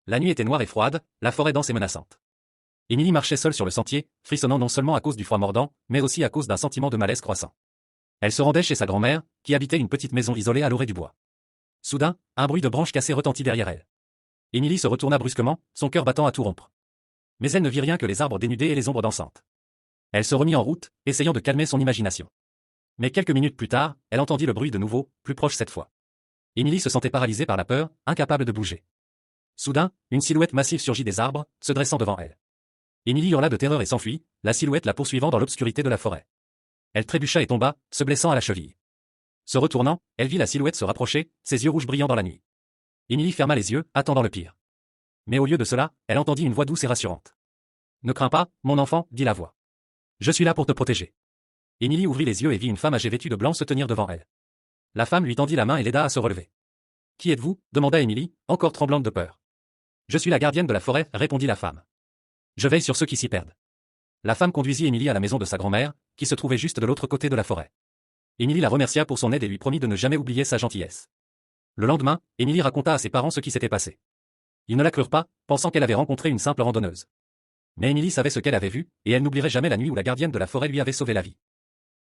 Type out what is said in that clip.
La nuit était noire et froide, la forêt dense et menaçante. Émilie marchait seule sur le sentier, frissonnant non seulement à cause du froid mordant, mais aussi à cause d'un sentiment de malaise croissant. Elle se rendait chez sa grand-mère, qui habitait une petite maison isolée à l'orée du bois. Soudain, un bruit de branches cassées retentit derrière elle. Émilie se retourna brusquement, son cœur battant à tout rompre. Mais elle ne vit rien que les arbres dénudés et les ombres dansantes. Elle se remit en route, essayant de calmer son imagination. Mais quelques minutes plus tard, elle entendit le bruit de nouveau, plus proche cette fois. Émilie se sentait paralysée par la peur, incapable de bouger. Soudain, une silhouette massive surgit des arbres, se dressant devant elle. Émilie hurla de terreur et s'enfuit, la silhouette la poursuivant dans l'obscurité de la forêt. Elle trébucha et tomba, se blessant à la cheville. Se retournant, elle vit la silhouette se rapprocher, ses yeux rouges brillant dans la nuit. Émilie ferma les yeux, attendant le pire. Mais au lieu de cela, elle entendit une voix douce et rassurante. « Ne crains pas, mon enfant, dit la voix. Je suis là pour te protéger. » Émilie ouvrit les yeux et vit une femme âgée vêtue de blanc se tenir devant elle. La femme lui tendit la main et l'aida à se relever. « Qui êtes-vous » demanda Émilie, encore tremblante de peur. « Je suis la gardienne de la forêt, répondit la femme. Je veille sur ceux qui s'y perdent. » La femme conduisit Émilie à la maison de sa grand-mère, qui se trouvait juste de l'autre côté de la forêt. Émilie la remercia pour son aide et lui promit de ne jamais oublier sa gentillesse. Le lendemain, Émilie raconta à ses parents ce qui s'était passé. Ils ne la crurent pas, pensant qu'elle avait rencontré une simple randonneuse. Mais Émilie savait ce qu'elle avait vu, et elle n'oublierait jamais la nuit où la gardienne de la forêt lui avait sauvé la vie.